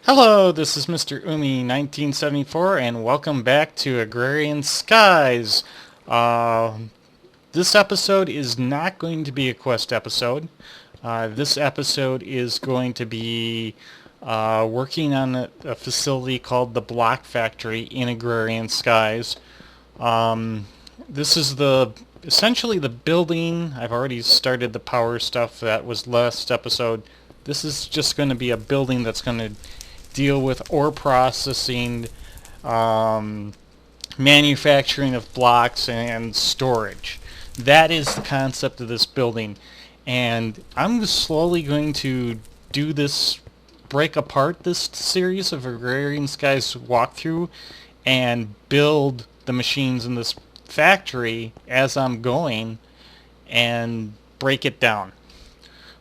Hello, this is Mr. Umi 1974 and welcome back to Agrarian Skies. Uh, this episode is not going to be a quest episode. This episode is going to be working on a facility called the Block Factory in Agrarian Skies. This is essentially the building. I've already started the power stuff. That was last episode. This is just going to be a building that's going to deal with ore processing, manufacturing of blocks, and storage. That is the concept of this building. And I'm slowly going to do this, break apart this series of Agrarian Skies walkthrough and build the machines in this factory as I'm going and break it down.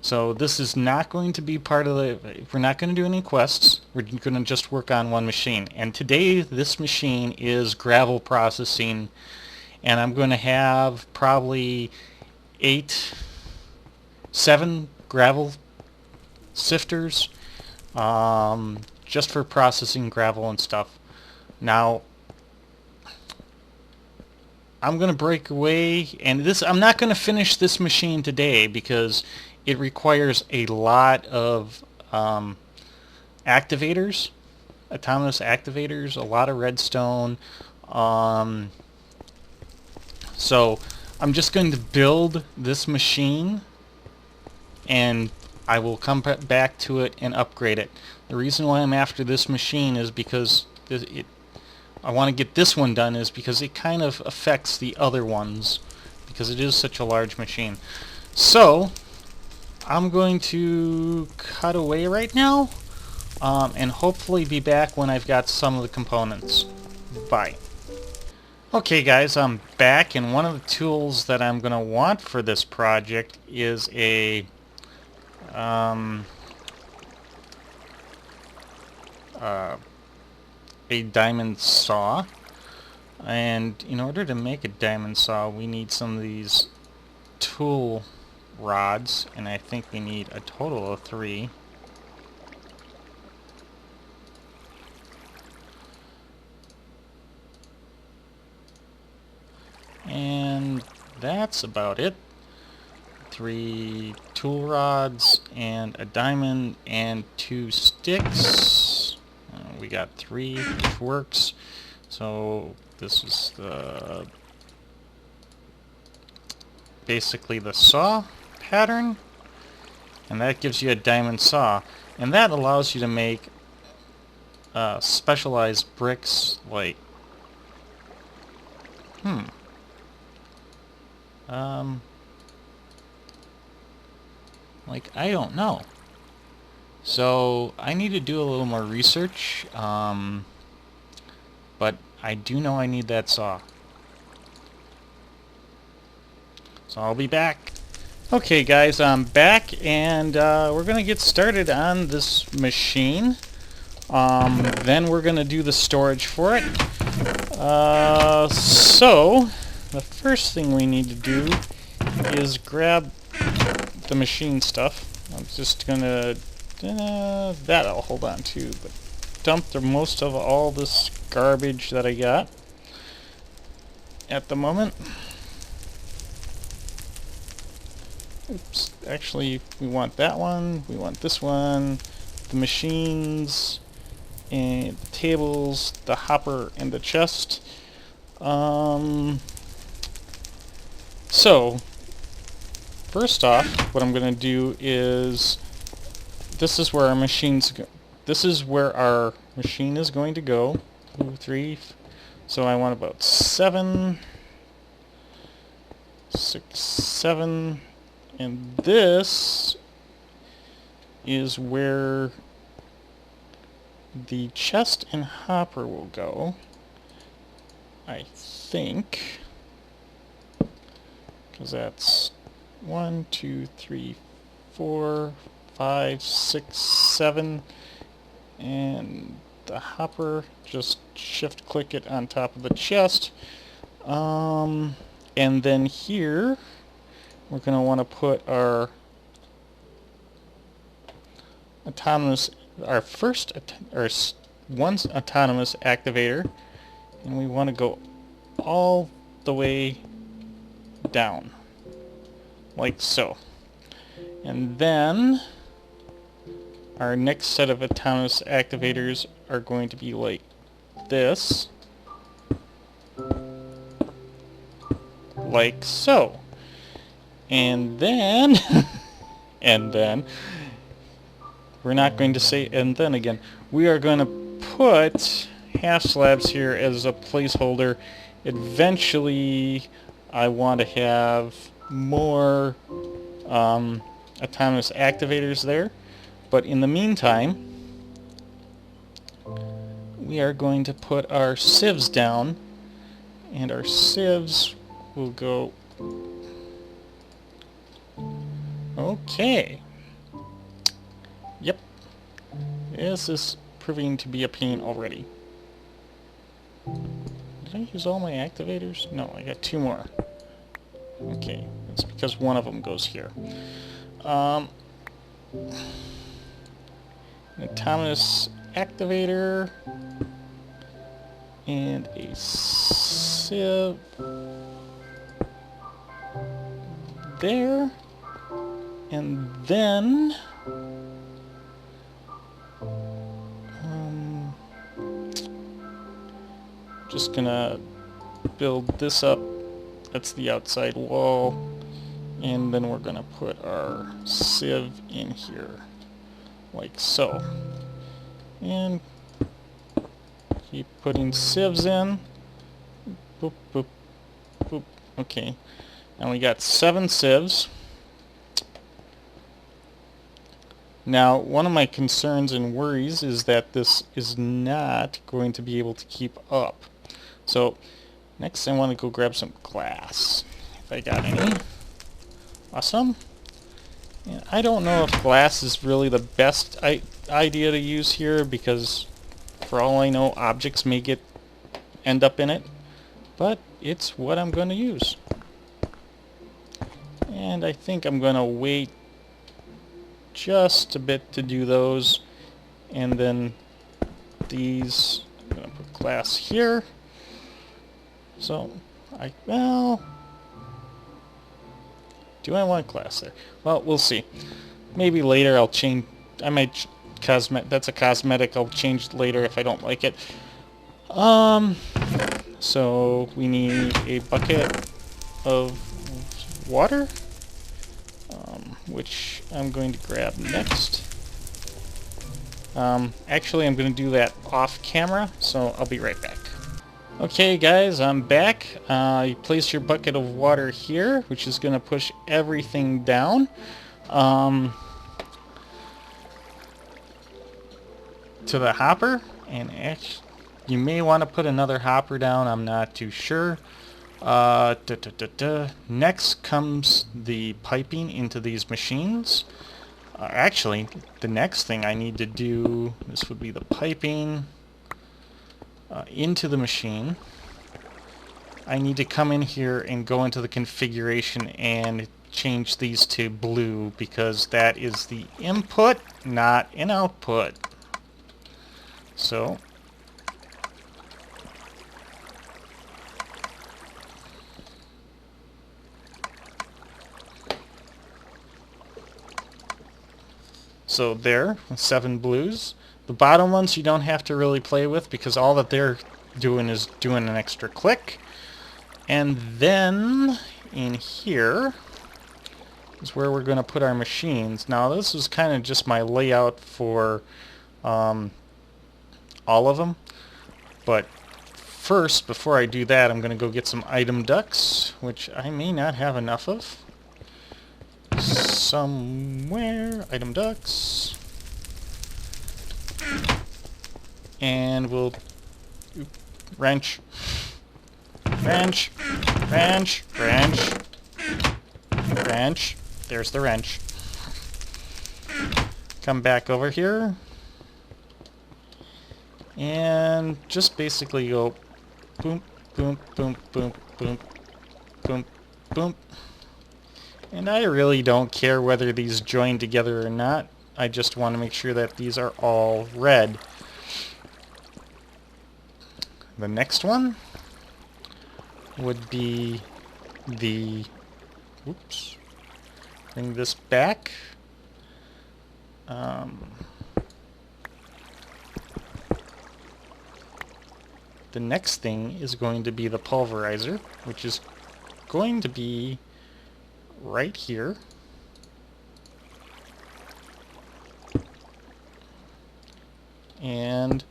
So this is not going to be part of we're not going to do any quests. We're going to just work on one machine. And today this machine is gravel processing, and I'm going to have probably 7 gravel sifters just for processing gravel and stuff. Now, I'm going to break away, and I'm not going to finish this machine today because it requires a lot of activators, autonomous activators, a lot of redstone. So I'm just going to build this machine, and I will come back to it and upgrade it. The reason why I'm after this machine is because I want to get this one done is because it kind of affects the other ones because it is such a large machine. So I'm going to cut away right now and hopefully be back when I've got some of the components. Bye. Okay guys, I'm back, and one of the tools that I'm going to want for this project is a diamond saw. And in order to make a diamond saw, we need some of these tool rods, and I think we need a total of 3. And that's about it. 3 tool rods and a diamond and 2 sticks. We got 3, which works. So this is basically the saw pattern, and that gives you a diamond saw, and that allows you to make specialized bricks like I don't know. So I need to do a little more research, but I do know I need that saw. So I'll be back. Okay guys, I'm back, and we're gonna get started on this machine. Then we're gonna do the storage for it. So the first thing we need to do is grab the machine stuff. I'm just gonna that I'll hold on to, but dump the most of all this garbage that I got at the moment. Oops, actually we want that one, we want this one, the machines, and the tables, the hopper, and the chest. So first off, what I'm going to do is this is where our machine is going to go. 2, 3. So I want about 7, 6, 7, and this is where the chest and hopper will go, I think, because that's 1, 2, 3, 4, 5, 6, 7, and the hopper, just shift click it on top of the chest. And then here we're going to want to put our autonomous our first one autonomous activator, and we want to go all the way down, like so. And then our next set of autonomous activators are going to be like this, like so. And then and then we're not going to say and then again. We are going to put half slabs here as a placeholder. Eventually I want to have more autonomous activators there, but in the meantime we are going to put our sieves down, and our sieves will go okay. Yep, this is proving to be a pain already. Did I use all my activators? No, I got 2 more. Okay, that's because one of them goes here. An autonomous activator and a sieve there, and then just gonna build this up. That's the outside wall, and then we're gonna put our sieve in here like so, and keep putting sieves in. Boop, boop, boop. Okay, and we got 7 sieves. Now, one of my concerns and worries is that this is not going to be able to keep up. So next I want to go grab some glass, if I got any. Awesome. And I don't know if glass is really the best idea to use here, because for all I know objects may end up in it, but it's what I'm going to use. And I think I'm going to wait just a bit to do those, and then these, I'm going to put glass here. So, well, do I want glass there? Well, we'll see. Maybe later I'll change, I might, that's a cosmetic, I'll change it later if I don't like it. So we need a bucket of water, which I'm going to grab next. Actually, I'm going to do that off camera, so I'll be right back. Okay guys, I'm back. You place your bucket of water here, which is going to push everything down. To the hopper, and you may want to put another hopper down, I'm not too sure. Next comes the piping into these machines. Actually, the next thing I need to do, this would be the piping into the machine. I need to come in here and go into the configuration and change these to blue, because that is the input, not an output. So there, 7 blues. The bottom ones you don't have to really play with, because all that they're doing is doing an extra click. And then in here is where we're going to put our machines. Now this is kind of just my layout for all of them, but first, before I do that, I'm going to go get some item ducts, which I may not have enough of. Somewhere, item ducts, and we'll wrench, wrench, wrench, wrench, wrench. There's the wrench. Come back over here and just basically go boom, boom, boom, boom, boom, boom, boom. And I really don't care whether these join together or not. I just want to make sure that these are all red. The next one would be the, oops, bring this back. The next thing is going to be the pulverizer, which is going to be right here. And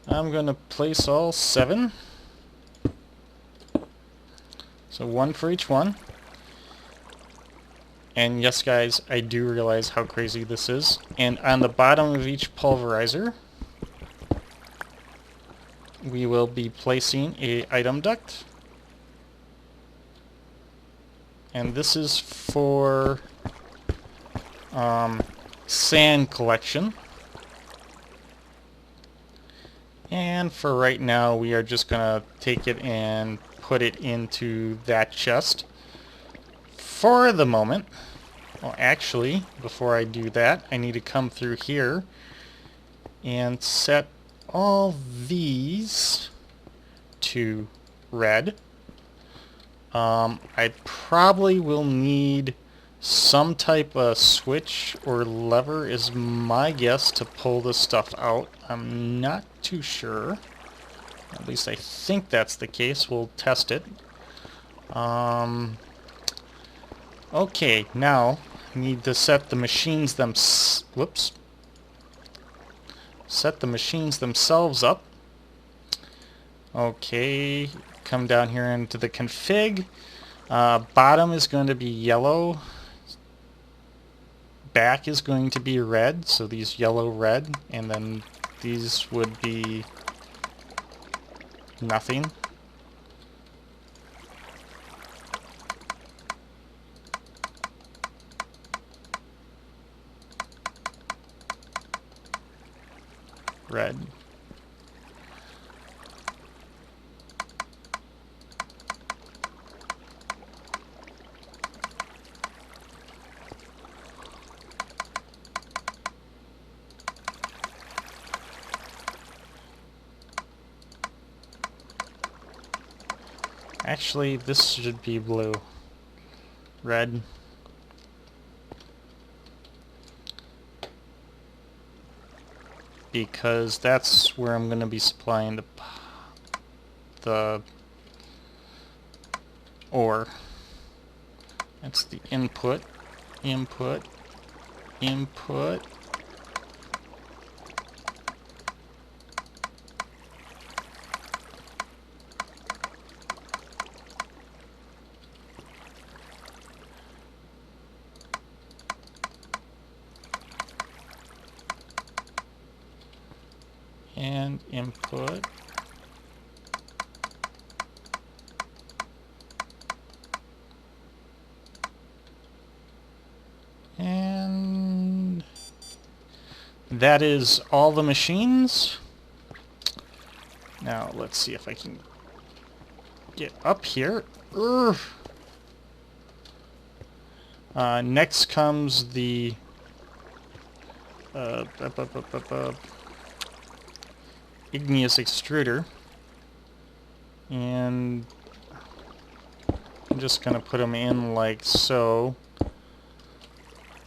I'm going to place all 7. So 1 for each one. And yes, guys, I do realize how crazy this is. And on the bottom of each pulverizer, we will be placing a item duct. And this is for sand collection. And for right now, we are just going to take it and put it into that chest. For the moment, well, actually, before I do that, I need to come through here and set all these to red. I probably will need some type of switch or lever is my guess to pull this stuff out. I'm not too sure. At least I think that's the case. We'll test it. Okay, now I need to set the machines set the machines themselves up. Okay, come down here into the config. Bottom is going to be yellow. Back is going to be red, so these yellow, red, and then these would be nothing. Red. Actually, this should be blue. Red. Because that's where I'm going to be supplying the ore. That's the input, input, input. And input. And that is all the machines. Now let's see if I can get up here. Next comes the igneous extruder, and I'm just going to put them in like so.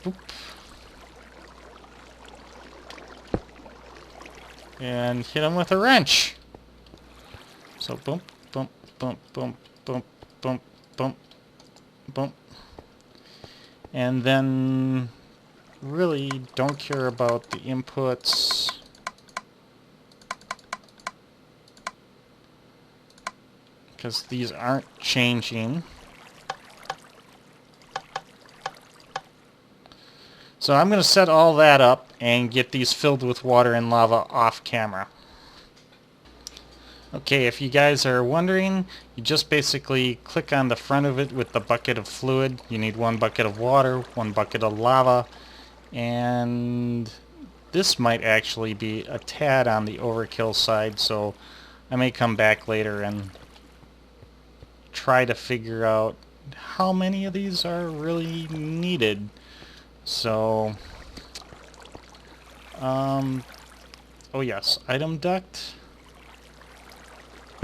Oop. And hit them with a wrench. So bump, bump, bump, bump, bump, bump, bump, bump. And then really don't care about the inputs. Because these aren't changing. So I'm going to set all that up and get these filled with water and lava off camera. Okay, if you guys are wondering, you just basically click on the front of it with the bucket of fluid. You need 1 bucket of water, 1 bucket of lava, and this might actually be a tad on the overkill side, so I may come back later and try to figure out how many of these are really needed. So Oh yes, item duct,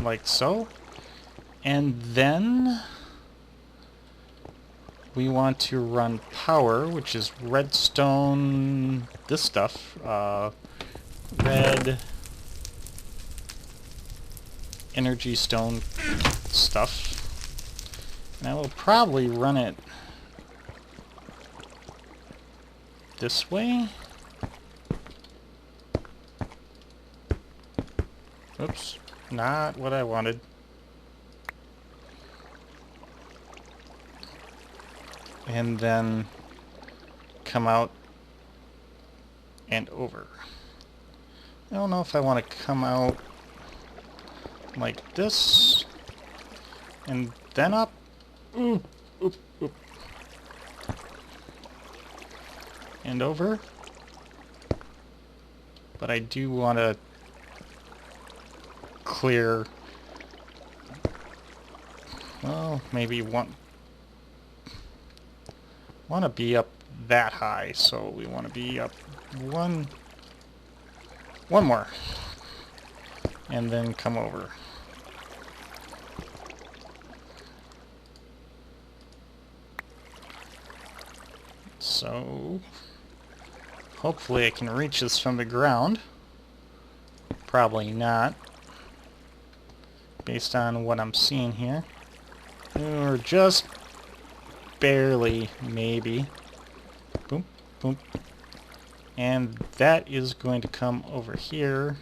like so. And then we want to run power, which is redstone, this stuff, red energy stone stuff. And I will probably run it this way. Oops, not what I wanted. And then come out and over. I don't know if I want to come out like this and then up. Ooh, oop, oop. And over. But I do want to clear, well, maybe one. Want to be up that high, so we want to be up one more, and then come over. So hopefully I can reach this from the ground. Probably not, based on what I'm seeing here. Or just barely, maybe. Boom, boom. And that is going to come over here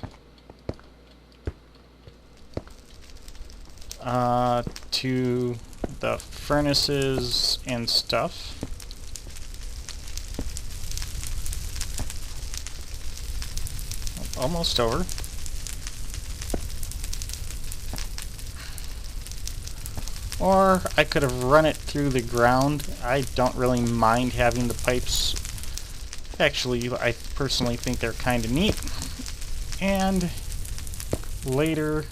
to the furnaces and stuff. Almost over. Or I could have run it through the ground. I don't really mind having the pipes. Actually, I personally think they're kind of neat. And later,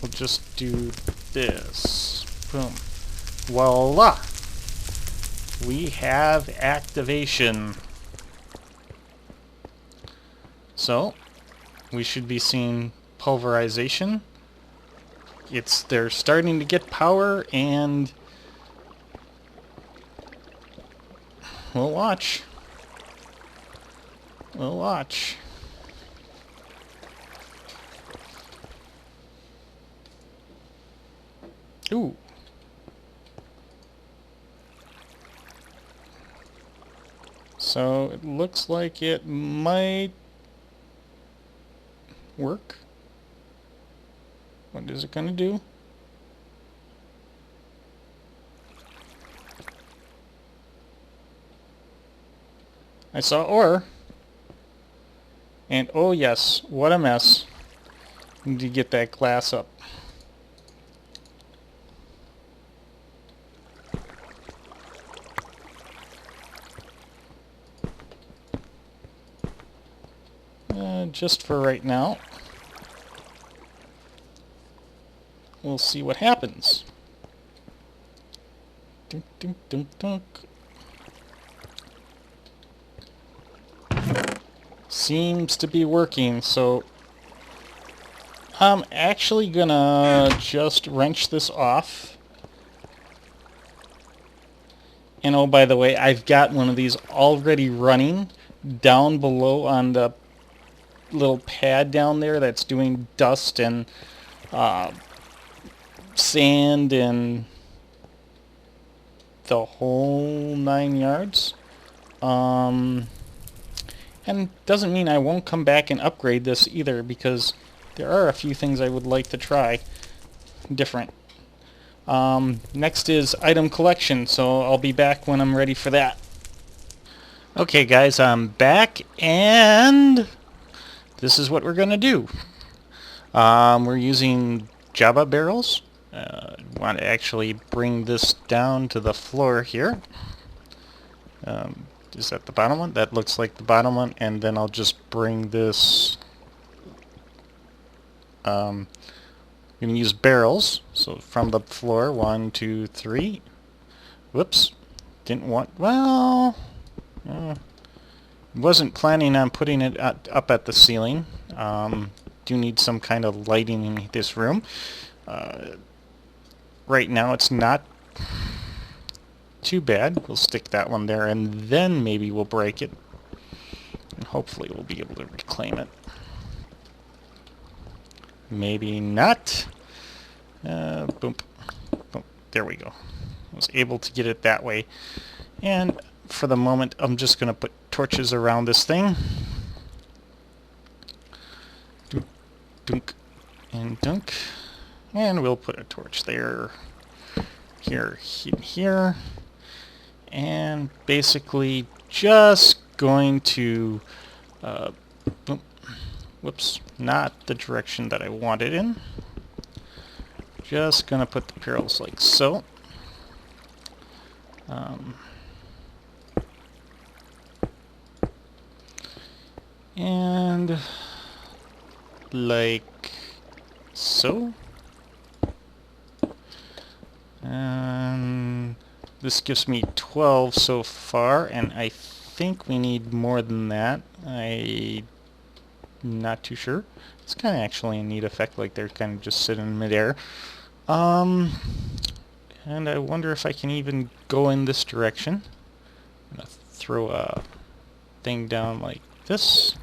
we'll just do this. Boom. Voila! We have activation. So, we should be seeing pulverization. They're starting to get power, and we'll watch. We'll watch. Ooh. So it looks like it might work. What is it going to do? I saw ore. And oh yes, what a mess. Need to get that glass up. Just for right now. We'll see what happens. Dunk, dunk, dunk, dunk. Seems to be working, so I'm actually gonna just wrench this off. And oh, by the way, I've got one of these already running down below on the little pad down there that's doing dust and sand and the whole 9 yards. And doesn't mean I won't come back and upgrade this either, because there are a few things I would like to try different. Next is item collection, so I'll be back when I'm ready for that. Okay guys, I'm back, and this is what we're gonna do. We're using Java barrels. Want to actually bring this down to the floor here. Is that the bottom one? That looks like the bottom one, and then I'll just bring this. I'm going to use barrels, so from the floor, 1, 2, 3. Whoops, didn't want, well, Wasn't planning on putting it up at the ceiling. Do need some kind of lighting in this room. Right now it's not too bad. We'll stick that one there, and then maybe we'll break it. And hopefully we'll be able to reclaim it. Maybe not. Boom. Boom. There we go. I was able to get it that way. And for the moment, I'm just going to put torches around this thing. Dunk and dunk. And we'll put a torch there, here, here. And basically just going to, boom, whoops, not the direction that I wanted in. Just going to put the barrels like so. And like so. And this gives me 12 so far, and I think we need more than that. I'm not too sure. It's kind of actually a neat effect, like they're kind of just sitting in midair. And I wonder if I can even go in this direction. I'm going to throw a thing down like this.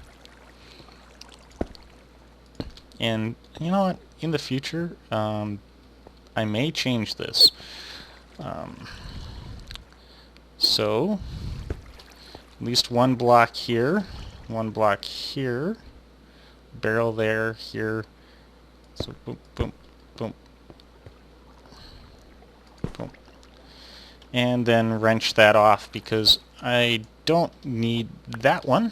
And you know what? In the future, I may change this. So, at least one block here, barrel there, here. So boom, boom, boom, boom. And then wrench that off because I don't need that one.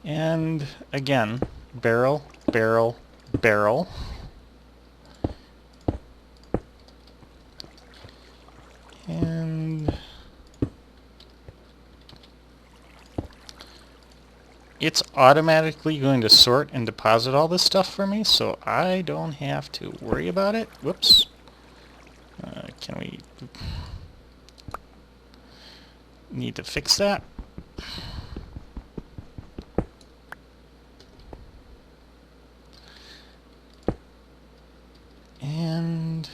And again, barrel, barrel, barrel. And it's automatically going to sort and deposit all this stuff for me, so I don't have to worry about it. Whoops. Can we... Need to fix that. And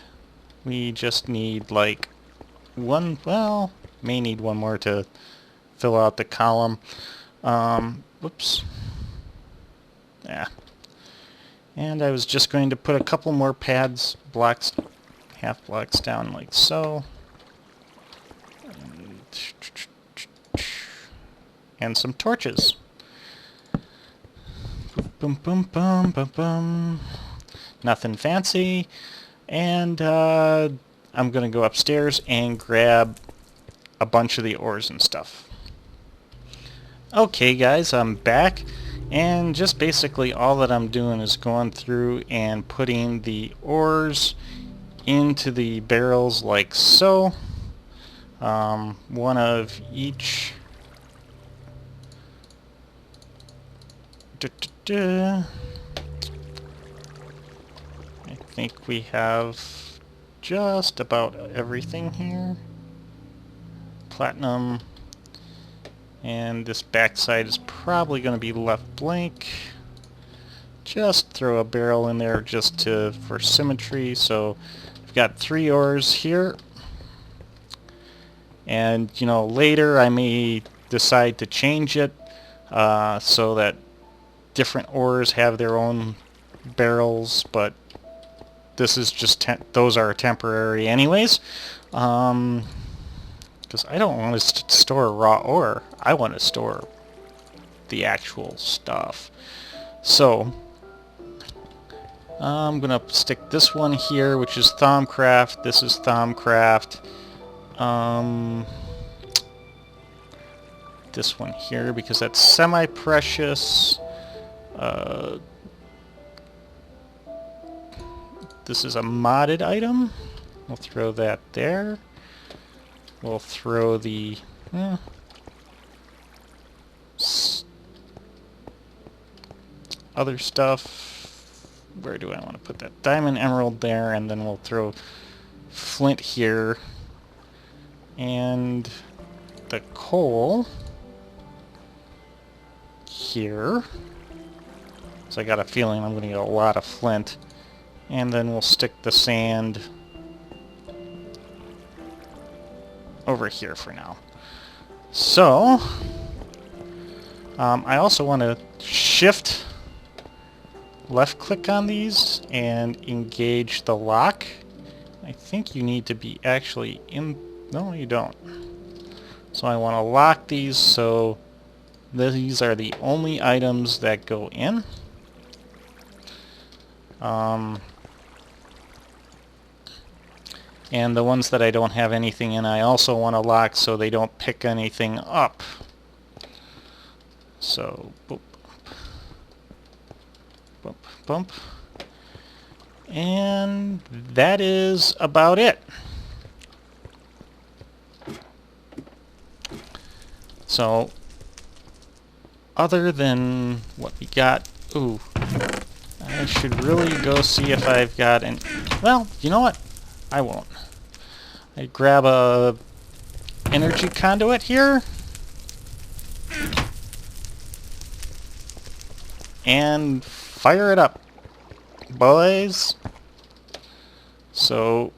we just need like one, well, may need one more to fill out the column. Whoops. Yeah. And I was just going to put a couple more pads, blocks, half blocks down like so. And some torches. Boom, boom, boom, boom, boom. Nothing fancy. And I'm going to go upstairs and grab a bunch of the ores and stuff. Okay guys, I'm back, and just basically all that I'm doing is going through and putting the ores into the barrels like so. One of each. I think we have just about everything here. Platinum. And this backside is probably going to be left blank. Just throw a barrel in there just for symmetry. So I've got 3 ores here. And you know, later I may decide to change it so that different ores have their own barrels, but this is just those are temporary anyways. Because I don't want to store raw ore. I want to store the actual stuff. So I'm going to stick this one here, which is Thaumcraft. This is Thaumcraft. This one here, because that's semi-precious. This is a modded item. We'll throw that there. We'll throw the other stuff. Where do I want to put that? Diamond, emerald there, and then we'll throw flint here. And the coal. here. So I got a feeling I'm going to get a lot of flint. And then we'll stick the sand over here for now. So, I also want to shift left click on these and engage the lock. I think you need to be actually in... No, you don't. So I want to lock these so these are the only items that go in. And the ones that I don't have anything in, I also want to lock so they don't pick anything up. So, boop, bump, bump. And that is about it. So, other than what we got, ooh, I should really go see if I've got an... Well, you know what? I won't. I grab a energy conduit here. And fire it up, boys. So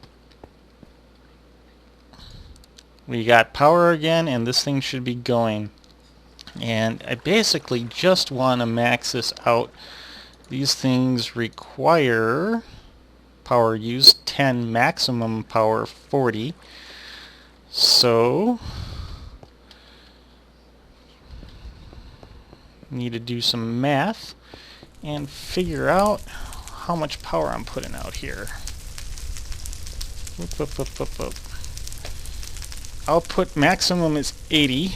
we got power again, and this thing should be going. And I basically just want to max this out. These things require power use 10, maximum power 40. So need to do some math and figure out how much power I'm putting out here. Whoop, whoop, whoop, whoop, whoop. Output maximum is 80.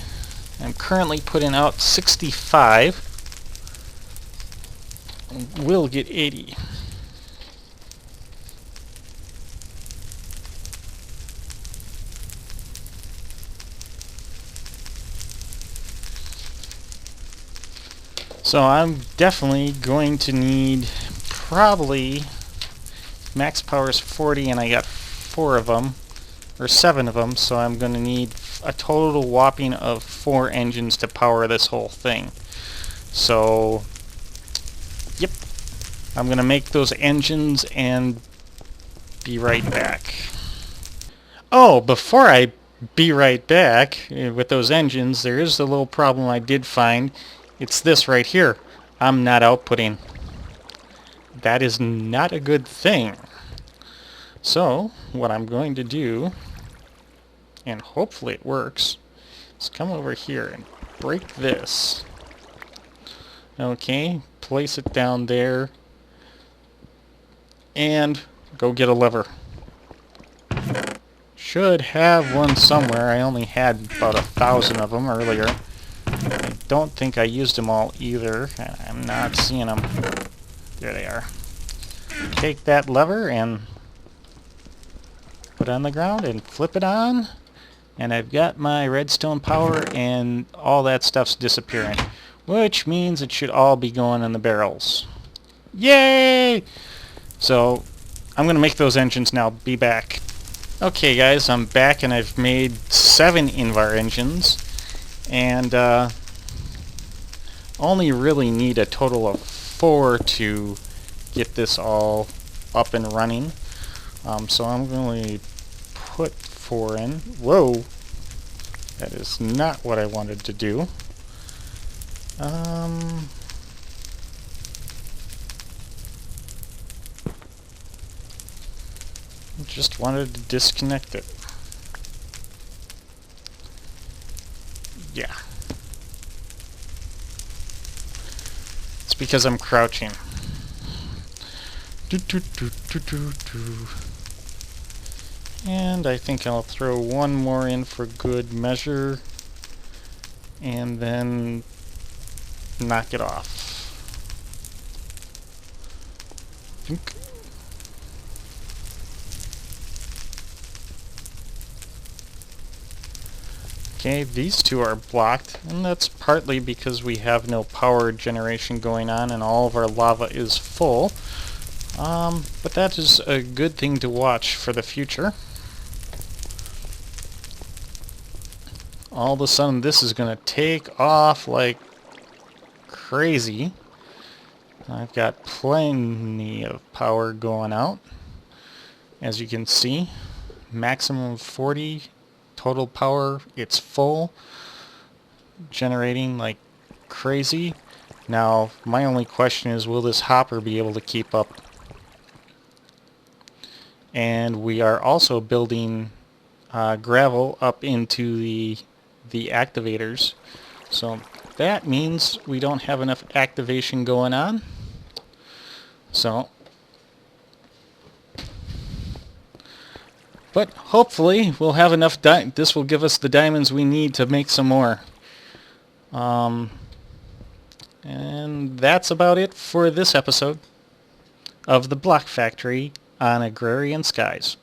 I'm currently putting out 65. We'll get 80. So I'm definitely going to need probably max power is 40 and I got 4 of them or 7 of them, so I'm going to need a total whopping of 4 engines to power this whole thing. So yep, I'm going to make those engines and be right back. Oh, before I be right back with those engines, there is a little problem I did find. It's this right here. I'm not outputting. That is not a good thing. So, what I'm going to do, and hopefully it works, is come over here and break this. Okay, place it down there, and go get a lever. Should have one somewhere. I only had about 1,000 of them earlier. I don't think I used them all either. I'm not seeing them. There they are. Take that lever and put it on the ground and flip it on. And I've got my redstone power and all that stuff's disappearing. Which means it should all be going in the barrels. Yay! So I'm going to make those engines now. Be back. Okay guys, I'm back and I've made 7 Invar engines. And only really need a total of 4 to get this all up and running. So I'm going to put 4 in. Whoa! That is not what I wanted to do. Just wanted to disconnect it. Yeah. It's because I'm crouching. And I think I'll throw one more in for good measure. And then knock it off. Okay, these 2 are blocked, and that's partly because we have no power generation going on and all of our lava is full. But that is a good thing to watch for the future. All of a sudden this is going to take off like crazy. I've got plenty of power going out. As you can see, maximum of 40 total power. It's full, generating like crazy. Now, my only question is, will this hopper be able to keep up? And we are also building gravel up into the activators. So that means we don't have enough activation going on. So, but hopefully we'll have enough. This will give us the diamonds we need to make some more. And that's about it for this episode of the Block Factory on Agrarian Skies.